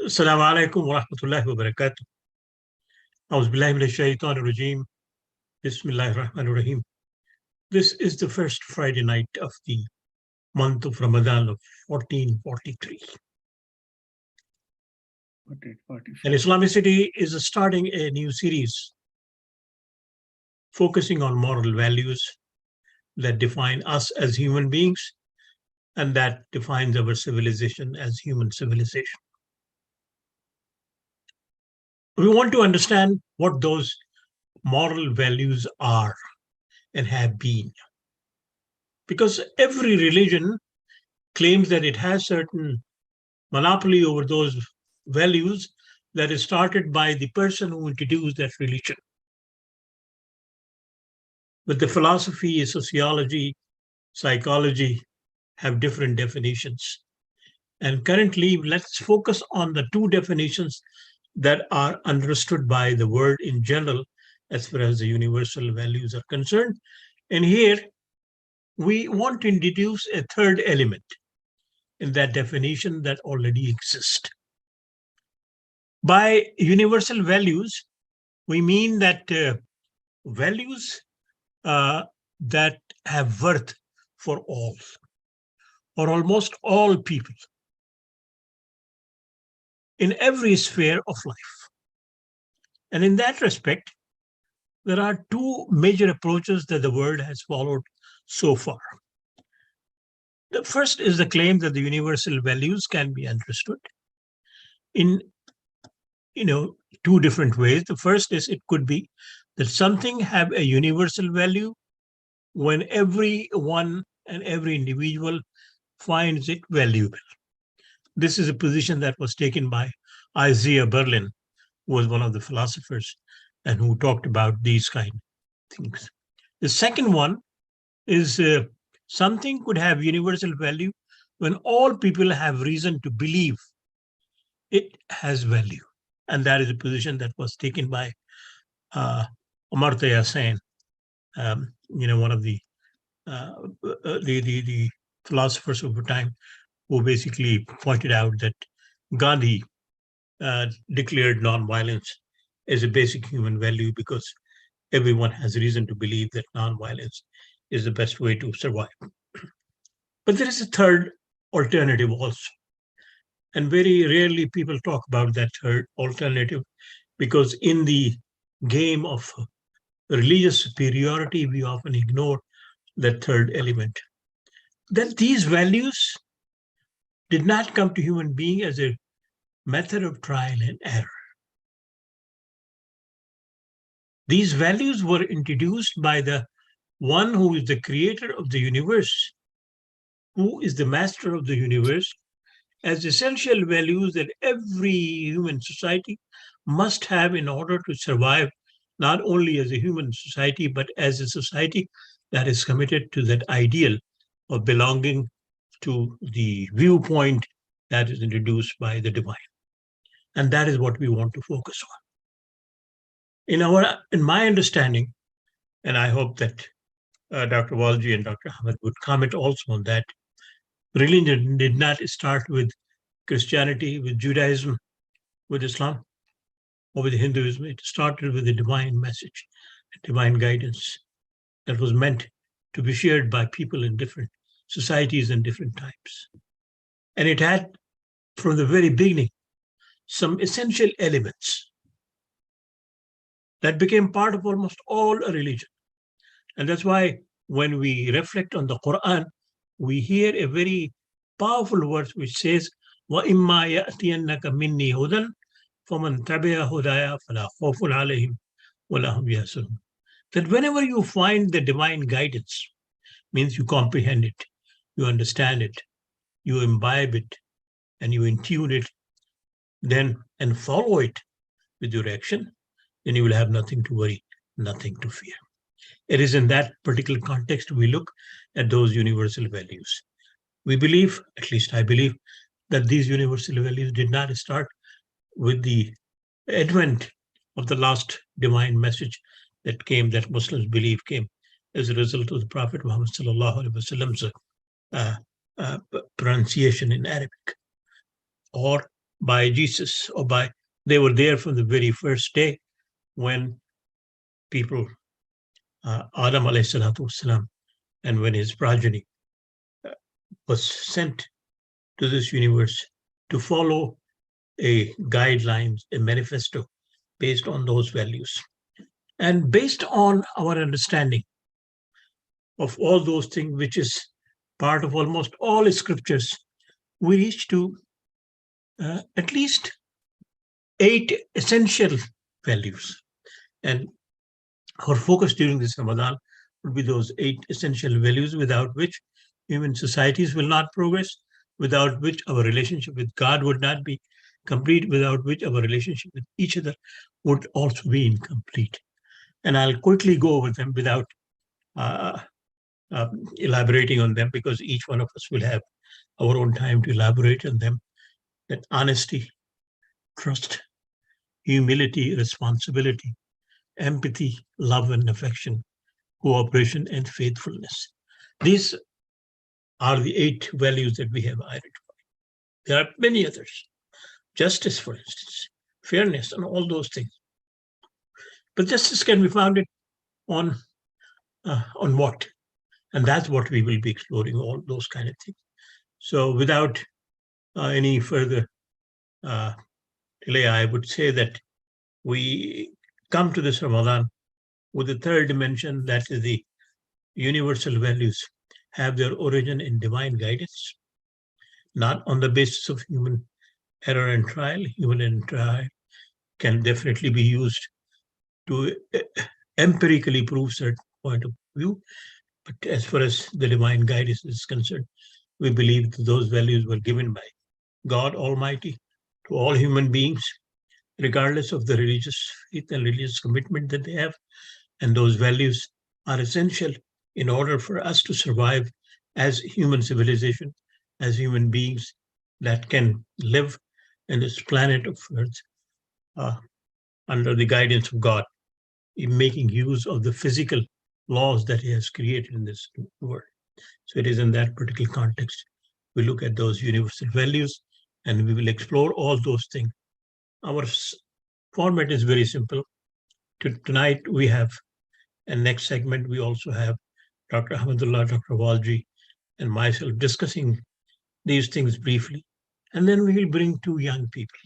Assalamu alaikum wa rahmatullahi wa barakatuh. A'udhu billahi minash shaitanir rajim. Bismillahir rahmanir rahim. This is the first Friday night of the month of Ramadan of 1443. And Islamicity is starting a new series focusing on moral values that define us as human beings and that defines our civilization as human civilization. We want to understand what those moral values are and have been. Because every religion claims that it has certain monopoly over those values that is started by the person who introduced that religion. But the philosophy, sociology, psychology have different definitions. And currently, let's focus on the two definitions that are understood by the world in general as far as the universal values are concerned. And here, we want to introduce a third element in that definition that already exists. By universal values, we mean that values that have worth for all, or almost all people, in every sphere of life. And in that respect, there are two major approaches that the world has followed so far. The first is the claim that the universal values can be understood in two different ways. The first is it could be that something have a universal value when everyone and every individual finds it valuable. This is a position that was taken by Isaiah Berlin, who was one of the philosophers and who talked about these kind of things. The second one is something could have universal value when all people have reason to believe it has value. And that is a position that was taken by al-Muwaṭṭa, one of the philosophers of the time, who basically pointed out that Gandhi declared nonviolence as a basic human value because everyone has reason to believe that nonviolence is the best way to survive. But there is a third alternative also. And very rarely people talk about that third alternative because in the game of religious superiority, we often ignore that third element. That these values did not come to human being as a method of trial and error. These values were introduced by the one who is the creator of the universe, who is the master of the universe, as essential values that every human society must have in order to survive, not only as a human society, but as a society that is committed to that ideal of belonging to the viewpoint that is introduced by the divine. And that is what we want to focus on. In my understanding, and I hope that Dr. Walji and Dr. Ahmed would comment also on that, religion did not start with Christianity, with Judaism, with Islam, or with Hinduism. It started with a divine message, a divine guidance that was meant to be shared by people in different societies and different times. And it had, from the very beginning, some essential elements that became part of almost all religion. And that's why when we reflect on the Quran, we hear a very powerful verse which says, وَإِمَّا يَأْتِيَنَّكَ مِنِّي هُدًى فَمَنْ تَبِعَ هُدَايَ فَلَا خَوْفٌ عَلَيْهِمْ وَلَا هُمْ يَحْزَنُونَ. That whenever you find the divine guidance, means you comprehend it, you understand it, you imbibe it, and you intune it, then and follow it with your action, then you will have nothing to worry, nothing to fear. It is in that particular context we look at those universal values. We believe, at least I believe, that these universal values did not start with the advent of the last divine message that Muslims believe came as a result of the Prophet Muhammad sallallahu alaihi wasallam's pronunciation in Arabic, or by Jesus, or they were there from the very first day when people, Adam alayhi salatu wasalam, and when his progeny was sent to this universe to follow a guidelines, a manifesto based on those values. And based on our understanding of all those things, which is part of almost all scriptures, we reach to at least 8 essential values. And our focus during this Ramadan would be those 8 essential values without which human societies will not progress, without which our relationship with God would not be complete, without which our relationship with each other would also be incomplete. And I'll quickly go over them without uh, elaborating on them, because each one of us will have our own time to elaborate on them. That honesty, trust, humility, responsibility, empathy, love and affection, cooperation, and faithfulness. These are the 8 values that we have identified. There are many others. Justice, for instance, fairness, and all those things. But justice can be founded on what? And that's what we will be exploring, all those kind of things. So without any further delay, I would say that we come to this Ramadan with the third dimension, that is the universal values have their origin in divine guidance, not on the basis of human error and trial. Human error and trial can definitely be used to empirically prove certain point of view. But as far as the divine guidance is concerned, we believe that those values were given by God Almighty to all human beings, regardless of the religious faith and religious commitment that they have. And those values are essential in order for us to survive as human civilization, as human beings that can live in this planet of Earth under the guidance of God, in making use of the physical laws that He has created in this world. So it is in that particular context we look at those universal values, and we will explore all those things. Our format is very simple. Tonight we have, and next segment we also have Dr. Ahmedullah, Dr. Walji, and myself discussing these things briefly. And then we will bring 2 young people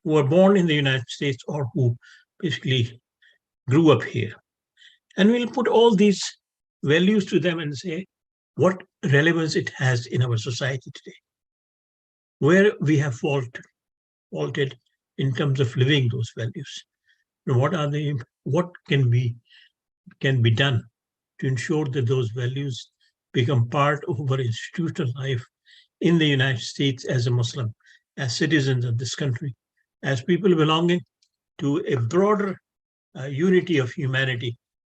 who were born in the United States or who basically grew up here. And we'll put all these values to them and say what relevance it has in our society today, where we have faulted in terms of living those values, and what can be done to ensure that those values become part of our institutional life in the United States as a Muslim, as citizens of this country, as people belonging to a broader unity of humanity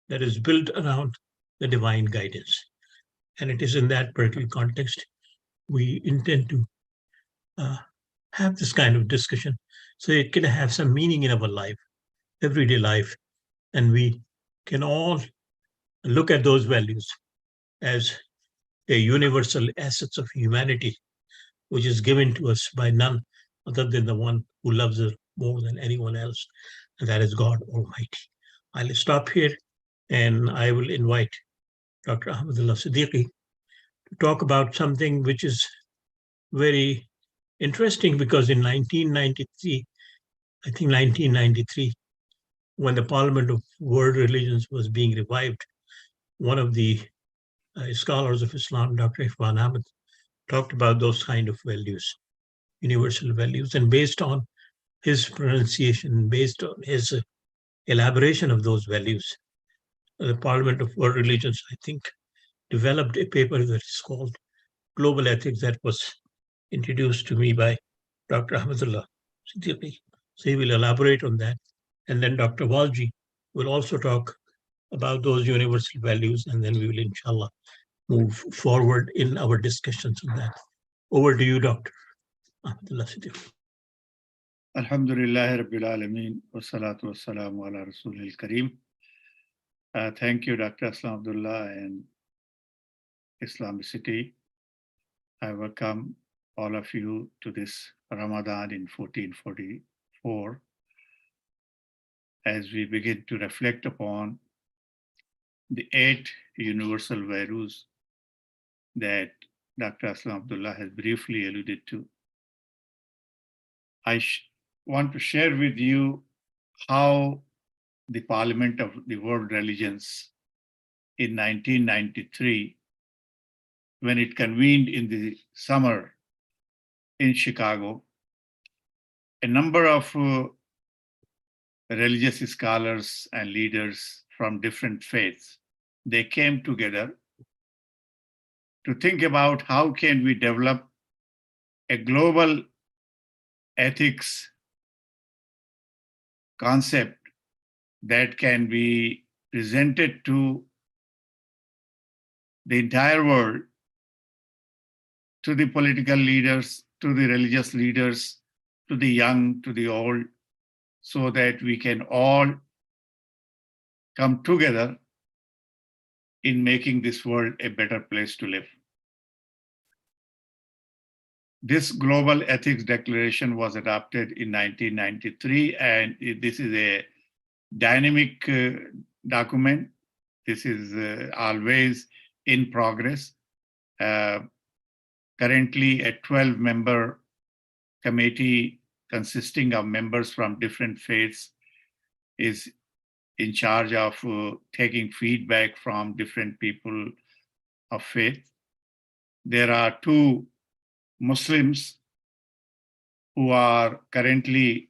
that is built around the divine guidance. And it is in that particular context we intend to have this kind of discussion, so it can have some meaning in our life, everyday life, and we can all look at those values as a universal assets of humanity, which is given to us by none other than the one who loves us more than anyone else, and that is God Almighty. I'll stop here, and I will invite Dr. Ahmedullah Siddiqui to talk about something which is very interesting, because in 1993, I think 1993, when the Parliament of World Religions was being revived, one of the scholars of Islam, Dr. Ifan Ahmed, talked about those kind of values, universal values, and based on his pronunciation, based on his elaboration of those values, the Parliament of World Religions, I think, developed a paper that is called Global Ethics, that was introduced to me by Dr. Ahmedullah Siddiqui. So he will elaborate on that. And then Dr. Walji will also talk about those universal values, and then we will, inshallah, move forward in our discussions on that. Over to you, Dr. Ahmedullah Siddiqui. Alhamdulillah Rabbil Alameen, wassalatu wassalamu ala Rasulil Kareem. Thank you, Dr. Aslam Abdullah and Islamicity. I welcome all of you to this Ramadan in 1444, as we begin to reflect upon the 8 universal values that Dr. Aslam Abdullah has briefly alluded to. I want to share with you how the Parliament of the World Religions in 1993, when it convened in the summer in Chicago, a number of religious scholars and leaders from different faiths, they came together to think about how can we develop a global ethics concept that can be presented to the entire world, to the political leaders, to the religious leaders, to the young, to the old, so that we can all come together in making this world a better place to live. This Global Ethics Declaration was adopted in 1993, and this is a dynamic document. This is always in progress. Currently, a 12-member committee consisting of members from different faiths is in charge of taking feedback from different people of faith. There are 2 Muslims who are currently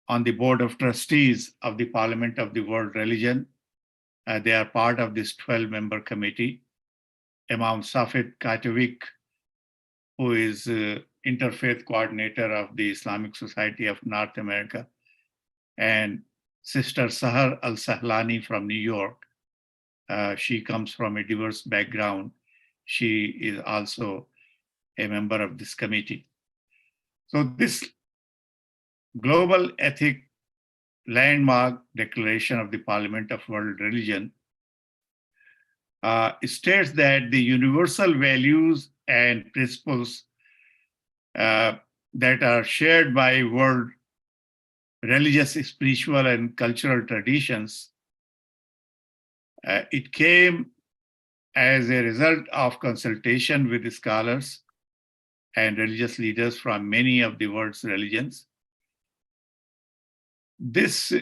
on the board of trustees of the Parliament of the World Religion. They are part of this 12-member committee. Imam Safed Katovic, who is interfaith coordinator of the Islamic Society of North America, and Sister Sahar Al-Sahlani from New York. She comes from a diverse background. She is also a member of this committee. So this Global Ethic Landmark Declaration of the Parliament of World Religion states that the universal values and principles that are shared by world religious, spiritual, and cultural traditions, it came as a result of consultation with scholars and religious leaders from many of the world's religions. This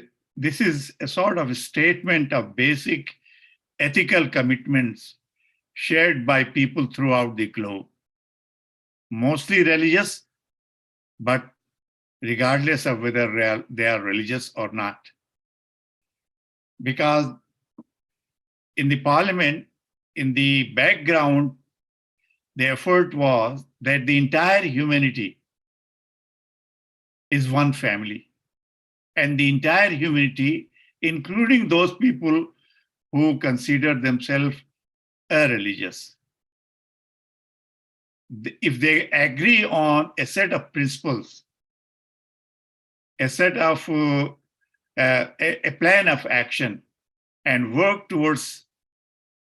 is a sort of a statement of basic ethical commitments shared by people throughout the globe, mostly religious, but regardless of whether they are religious or not. Because in the parliament, in the background, the effort was that the entire humanity is one family, and the entire humanity, including those people who consider themselves irreligious, if they agree on a set of principles, a set of a plan of action, and work towards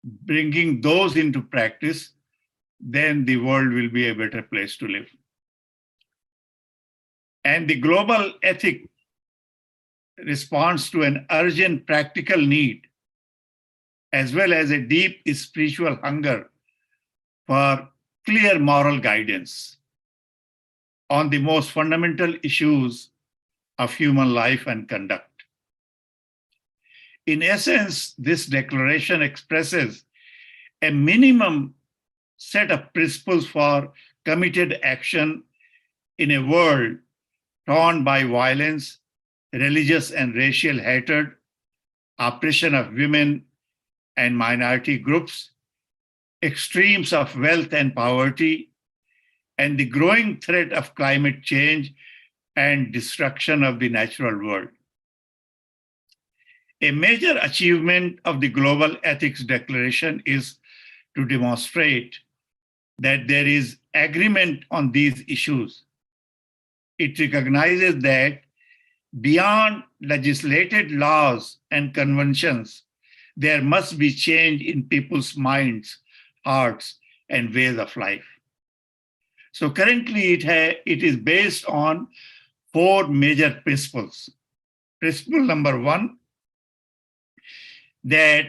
bringing those into practice, then the world will be a better place to live. And the global ethic responds to an urgent practical need, as well as a deep spiritual hunger for clear moral guidance on the most fundamental issues of human life and conduct. In essence, this declaration expresses a minimum set of principles for committed action in a world torn by violence, religious and racial hatred, oppression of women and minority groups, extremes of wealth and poverty, and the growing threat of climate change and destruction of the natural world. A major achievement of the Global Ethics Declaration is to demonstrate that there is agreement on these issues. It recognizes that beyond legislated laws and conventions, there must be change in people's minds, hearts, and ways of life. So currently it is based on 4 major principles. Principle number 1, that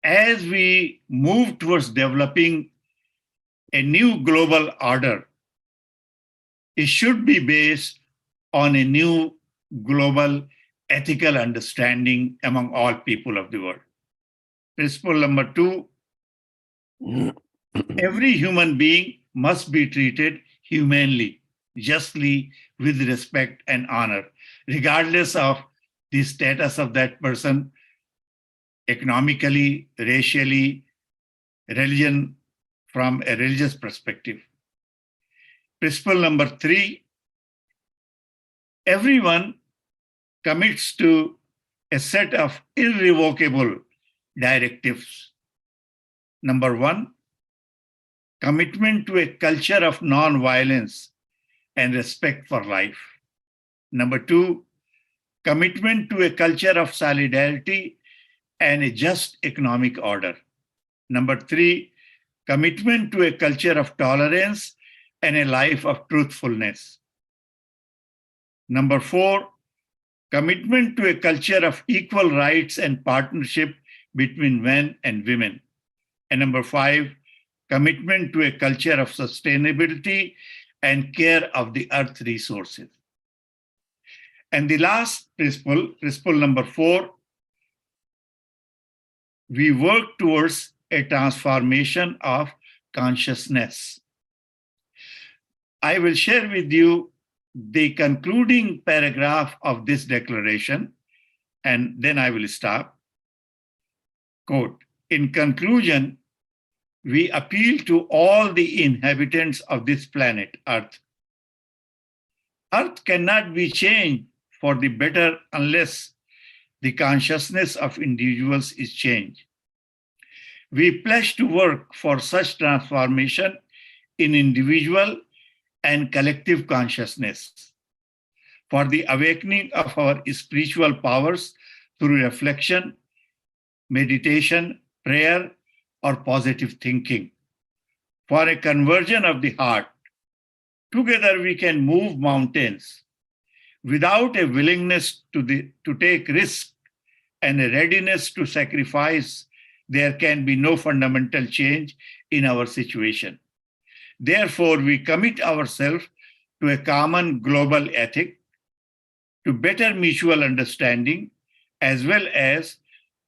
as we move towards developing a new global order, it should be based on a new global ethical understanding among all people of the world. Principle number 2, every human being must be treated humanely, justly, with respect and honor, regardless of the status of that person, economically, racially, religion, from a religious perspective. Principle number 3, everyone commits to a set of irrevocable directives. Number 1, commitment to a culture of non-violence and respect for life. Number 2, commitment to a culture of solidarity and a just economic order. Number 3, commitment to a culture of tolerance and a life of truthfulness. Number 4, commitment to a culture of equal rights and partnership between men and women. And number 5, commitment to a culture of sustainability and care of the earth resources. And the last principle, principle number 4, we work towards a transformation of consciousness. I will share with you the concluding paragraph of this declaration, and then I will stop. Quote, in conclusion, we appeal to all the inhabitants of this planet, Earth. Earth cannot be changed for the better unless the consciousness of individuals is changed. We pledge to work for such transformation in individual and collective consciousness, for the awakening of our spiritual powers through reflection, meditation, prayer, or positive thinking, for a conversion of the heart. Together we can move mountains. Without a willingness to take risk and a readiness to sacrifice, there can be no fundamental change in our situation. Therefore, we commit ourselves to a common global ethic, to better mutual understanding, as well as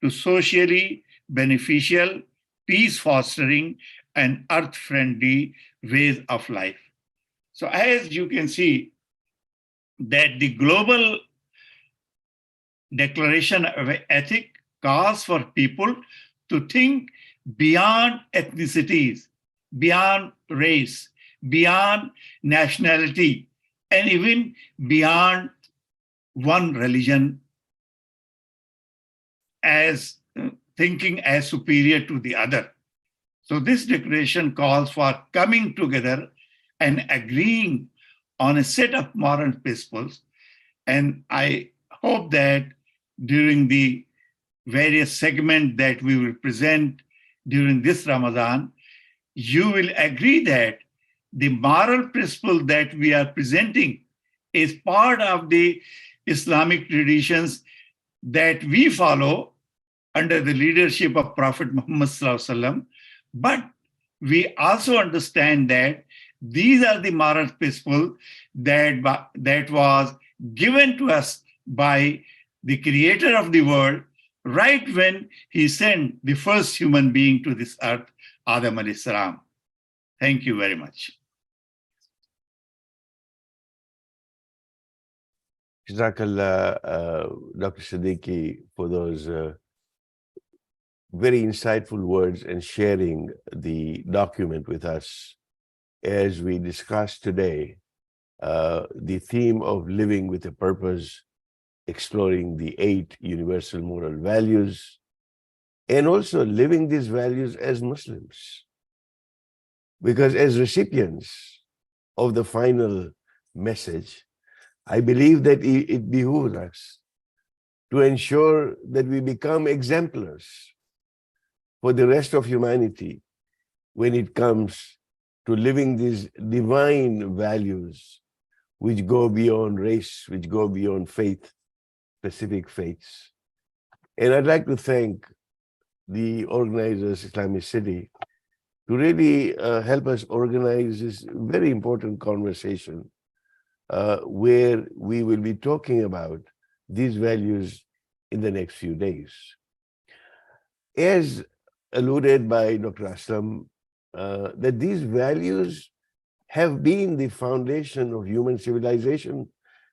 to socially beneficial, peace-fostering, and earth-friendly ways of life. So as you can see, that the global declaration of ethic calls for people to think beyond ethnicities, beyond race, beyond nationality, and even beyond one religion, as thinking as superior to the other. So this declaration calls for coming together and agreeing on a set of moral principles. And I hope that during the various segments that we will present during this Ramadan, you will agree that the moral principle that we are presenting is part of the Islamic traditions that we follow under the leadership of Prophet Muhammad ﷺ. But we also understand that these are the moral principles that was given to us by the creator of the world right when he sent the first human being to this earth, Adam alayhi salam. Thank you very much. Jazakallah, Dr. Siddiqui, for those very insightful words and sharing the document with us as we discuss today the theme of living with a purpose, exploring the 8 universal moral values, and also living these values as Muslims. Because as recipients of the final message, I believe that it behooves us to ensure that we become exemplars for the rest of humanity when it comes to living these divine values which go beyond race, which go beyond faith, specific faiths. And I'd like to thank the organizers, Islamic City, to really help us organize this very important conversation where we will be talking about these values in the next few days. As alluded by Dr. Aslam, that these values have been the foundation of human civilization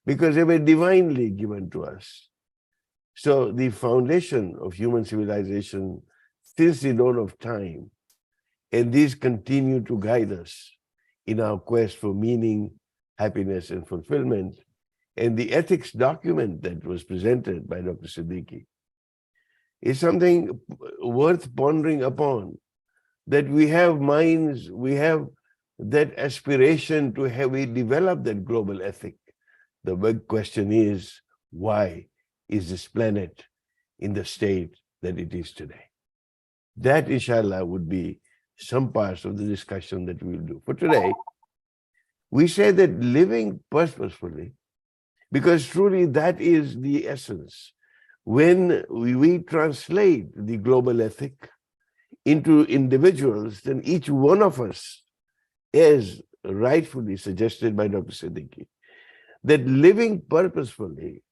because they were divinely given to us. So the foundation of human civilization since the dawn of time, and these continue to guide us in our quest for meaning, happiness, and fulfillment. And the ethics document that was presented by Dr. Siddiqui is something worth pondering upon, that we have minds, we have that aspiration to have we develop that global ethic. The big question is, why is this planet in the state that it is today? That, inshallah, would be some parts of the discussion that we will do. For today, we say that living purposefully, because truly that is the essence. When we translate the global ethic into individuals, then each one of us, as rightfully suggested by Dr. Siddiqui, that living purposefully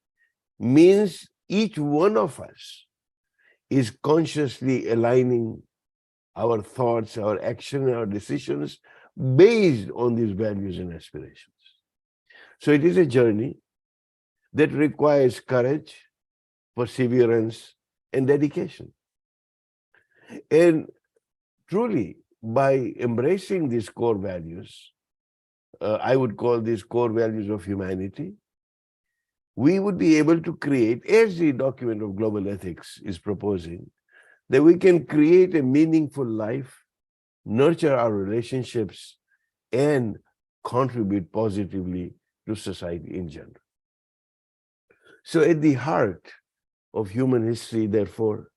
means each one of us is consciously aligning our thoughts, our action, our decisions based on these values and aspirations. So it is a journey that requires courage, perseverance, and dedication. And truly, by embracing these core values, I would call these core values of humanity, we would be able to create, as the document of global ethics is proposing, that we can create a meaningful life, nurture our relationships, and contribute positively to society in general. So at the heart of human history, therefore,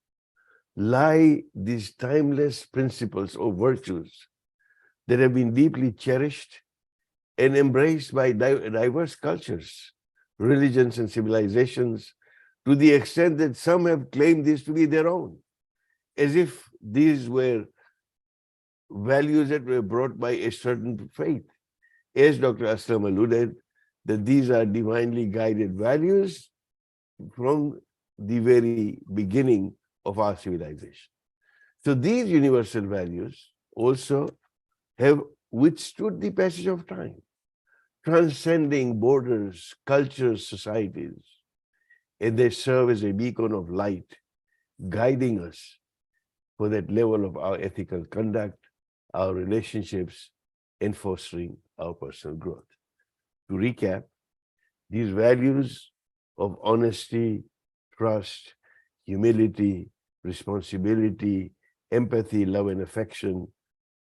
lie these timeless principles or virtues that have been deeply cherished and embraced by diverse cultures, religions, and civilizations, to the extent that some have claimed these to be their own, as if these were values that were brought by a certain faith. As Dr. Aslam alluded, that these are divinely guided values from the very beginning of our civilization. So these universal values also have withstood the passage of time, transcending borders, cultures, societies, and they serve as a beacon of light, guiding us for that level of our ethical conduct, our relationships, and fostering our personal growth. To recap, these values of honesty, trust, humility, responsibility, empathy, love and affection,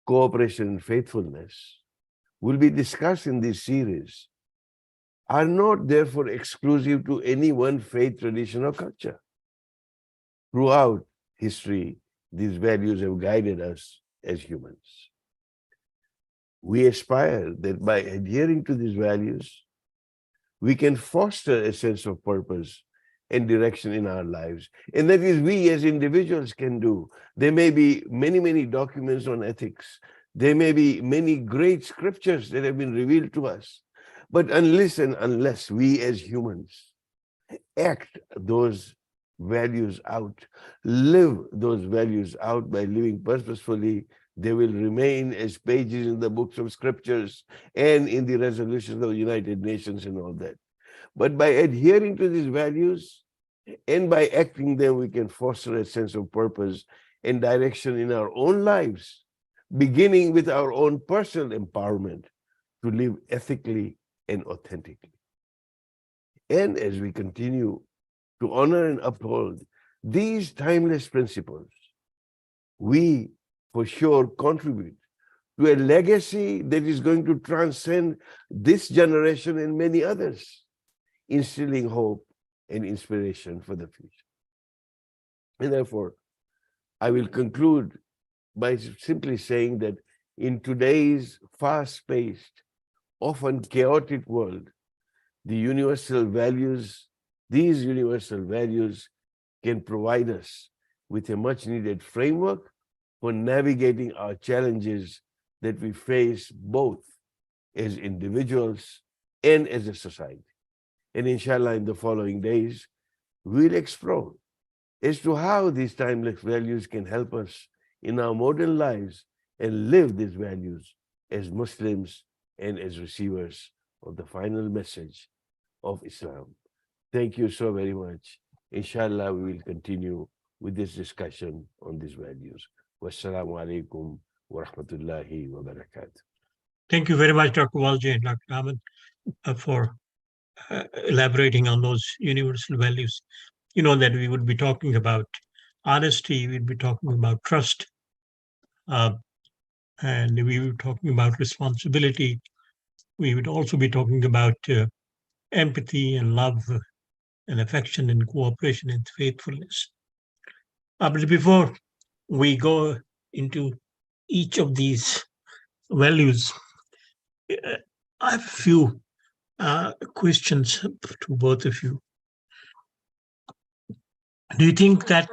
cooperation and faithfulness will be discussed in this series, are not therefore exclusive to any one faith, tradition, or culture. Throughout history, these values have guided us as humans. We aspire that by adhering to these values, we can foster a sense of purpose and direction in our lives. And that is we as individuals can do. There may be many, many documents on ethics. There may be many great scriptures that have been revealed to us. But unless we as humans act those values out, live those values out by living purposefully, they will remain as pages in the books of scriptures and in the resolutions of the United Nations and all that. But by adhering to these values and by acting them, we can foster a sense of purpose and direction in our own lives, beginning with our own personal empowerment to live ethically and authentically. And as we continue to honor and uphold these timeless principles, we for sure contribute to a legacy that is going to transcend this generation and many others, instilling hope and inspiration for the future. And therefore, I will conclude by simply saying that in today's fast-paced, often chaotic world, these universal values can provide us with a much-needed framework for navigating our challenges that we face both as individuals and as a society. And inshallah, in the following days, we'll explore as to how these timeless values can help us in our modern lives and live these values as Muslims and as receivers of the final message of Islam. Thank you so very much. Inshallah, we will continue with this discussion on these values. Wassalamu alaikum wa rahmatullahi wa barakatuh. Thank you very much, Dr. Walji and Dr. Ahmed, for elaborating on those universal values. You know that we would be talking about honesty, we'd be talking about trust, and we were talking about responsibility. We would also be talking about empathy and love and affection and cooperation and faithfulness. But before we go into each of these values, I have a few questions to both of you. Do you think that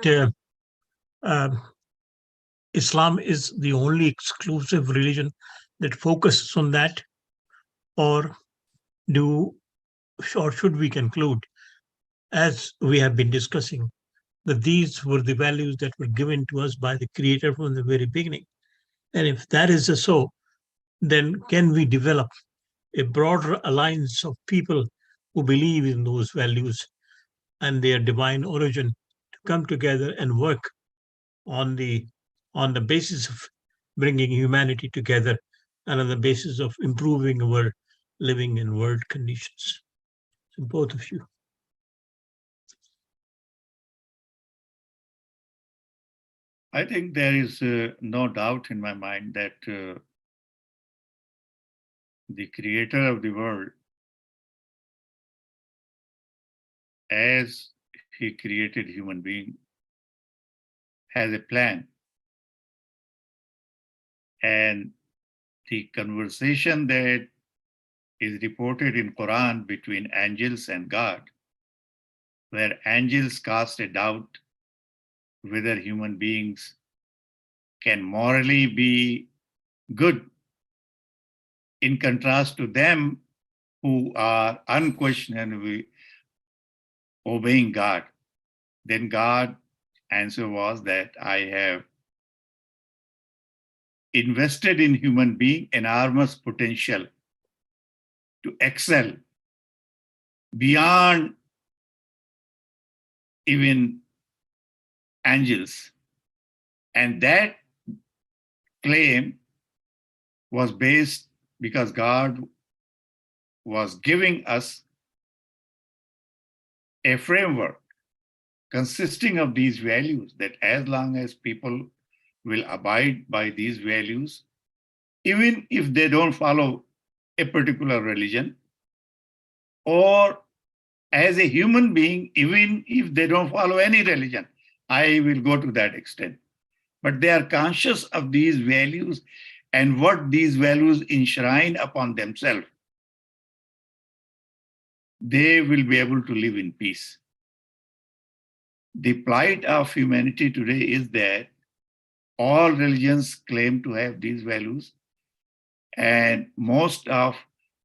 Islam is the only exclusive religion that focuses on that, or should we conclude, as we have been discussing, that these were the values that were given to us by the Creator from the very beginning? And if that is so, then can we develop a broader alliance of people who believe in those values and their divine origin to come together and work on the basis of bringing humanity together and on the basis of improving our living in world conditions? So both of you. I think there is no doubt in my mind that the Creator of the world, as he created human being, has a plan. And the conversation that is reported in Quran between angels and God, where angels cast a doubt whether human beings can morally be good, in contrast to them who are unquestionably obeying God. Then God's answer was that I have invested in human being enormous potential to excel beyond even angels. And that claim was based because God was giving us a framework consisting of these values, that as long as people will abide by these values, even if they don't follow a particular religion, or as a human being, even if they don't follow any religion, I will go to that extent. But they are conscious of these values and what these values enshrine upon themselves, they will be able to live in peace. The plight of humanity today is that all religions claim to have these values, and most of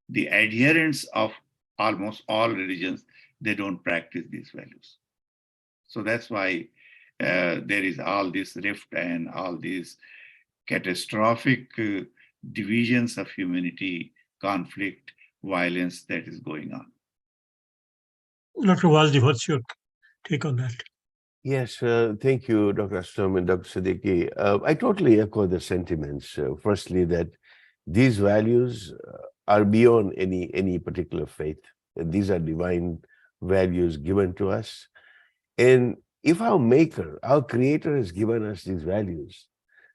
the adherents of almost all religions, they don't practice these values. So that's why there is all this rift and all these catastrophic divisions of humanity, conflict, violence that is going on. Dr. Walji, what's your take on that? Yes, thank you, Dr. Aslam and Dr. Siddiqui. I totally echo the sentiments. Firstly, that these values are beyond any particular faith. These are divine values given to us. And if our Maker, our Creator has given us these values,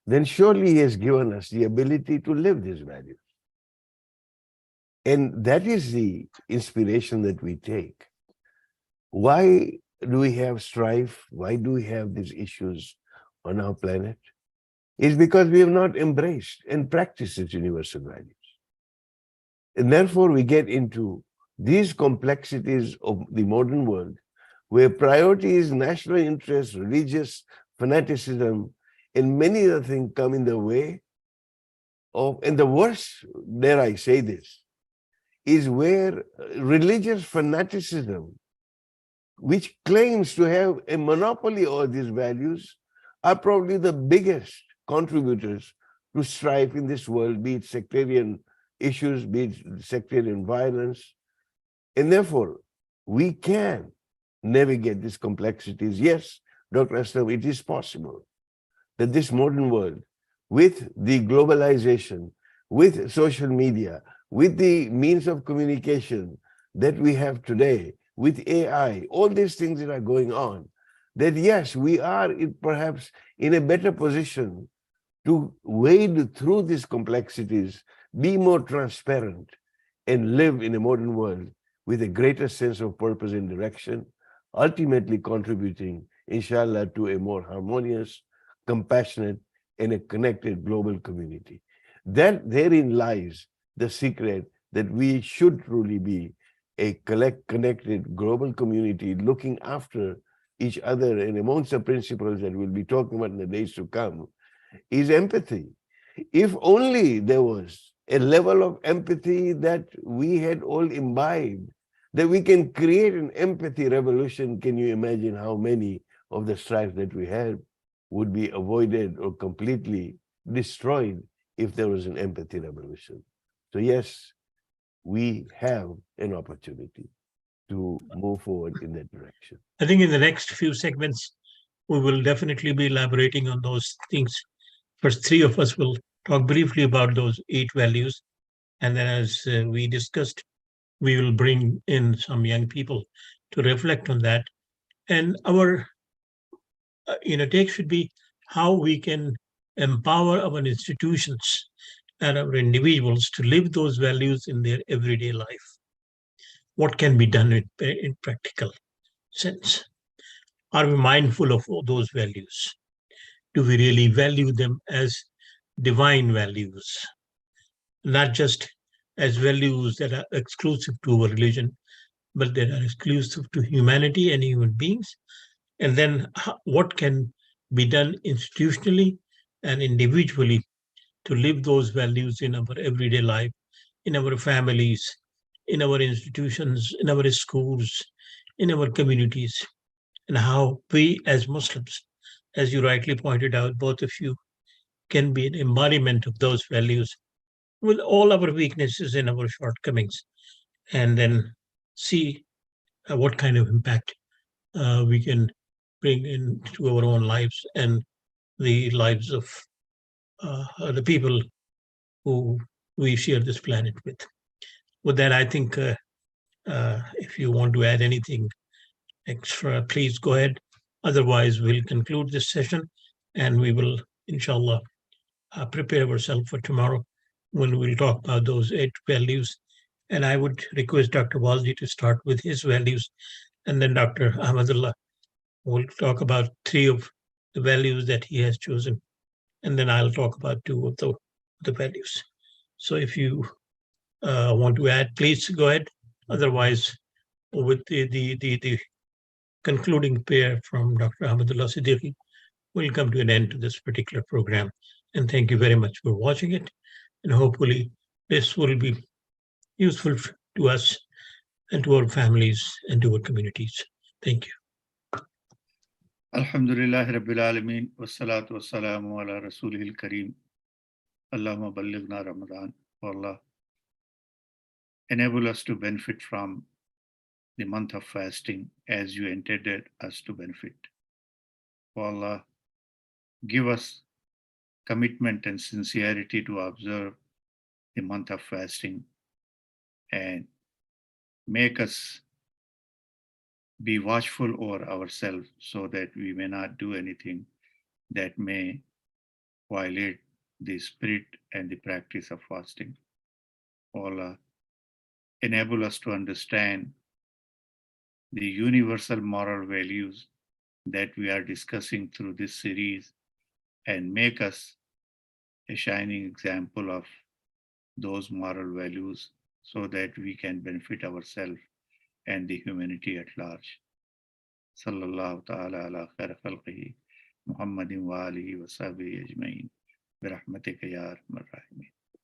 then surely He has given us the ability to live these values. And that is the inspiration that we take. Why do we have strife? Why do we have these issues on our planet? is because we have not embraced and practiced its universal values. And therefore, we get into these complexities of the modern world, where priority is national interest, religious fanaticism, and many other things come in the way of, and the worst, dare I say this, is where religious fanaticism, which claims to have a monopoly over these values, are probably the biggest contributors to strife in this world, be it sectarian issues, be it sectarian violence. And therefore, we can navigate these complexities. Yes, Dr. Aslam, it is possible that this modern world, with the globalization, with social media, with the means of communication that we have today, with AI, all these things that are going on, that yes, we are perhaps in a better position to wade through these complexities, be more transparent, and live in a modern world with a greater sense of purpose and direction, ultimately contributing, inshallah, to a more harmonious, compassionate, and a connected global community. That therein lies the secret that we should truly be a connected global community looking after each other. And amongst the principles that we'll be talking about in the days to come is empathy. If only there was a level of empathy that we had all imbibed, that we can create an empathy revolution, can you imagine how many of the strife that we had would be avoided or completely destroyed if there was an empathy revolution? So yes, we have an opportunity to move forward in that direction. I think in the next few segments, we will definitely be elaborating on those things. First, three of us will talk briefly about those 8 values. And then as we discussed, we will bring in some young people to reflect on that. And our take should be how we can empower our institutions and our individuals to live those values in their everyday life. What can be done in practical sense? Are we mindful of all those values? Do we really value them as divine values, not just as values that are exclusive to our religion, but that are exclusive to humanity and human beings? And then what can be done institutionally and individually to live those values in our everyday life, in our families, in our institutions, in our schools, in our communities, and how we as Muslims, as you rightly pointed out, both of you, can be an embodiment of those values with all our weaknesses and our shortcomings, and then see what kind of impact we can bring into our own lives and the lives of the people who we share this planet with. With that, I think if you want to add anything extra, please go ahead. Otherwise, we'll conclude this session and we will, inshallah, prepare ourselves for tomorrow when we'll talk about those 8 values. And I would request Dr. Walji to start with his values, and then Dr. Ahmedullah will talk about 3 of the values that he has chosen, and then I'll talk about 2 of the values. So if you want to add, please go ahead. Otherwise, with the concluding prayer from Dr. Ahmedullah Siddiqui, we'll come to an end to this particular program. And thank you very much for watching it. And hopefully this will be useful to us and to our families and to our communities. Thank you. Alhamdulillah Rabbil Alameen, wassalatu wassalamu ala Rasulihil Kareem. Allahumma ballighna Ramadan. Allah, enable us to benefit from the month of fasting as you intended us to benefit. Allah, give us commitment and sincerity to observe the month of fasting and make us be watchful over ourselves so that we may not do anything that may violate the spirit and the practice of fasting. Allah, enable us to understand the universal moral values that we are discussing through this series and make us a shining example of those moral values so that we can benefit ourselves and the humanity at large. Sallallahu ta'ala ala khair khalqihi Muhammadin wa alihi wa sahbihi ajma'in. Birahmatika ya arhamar rahimin.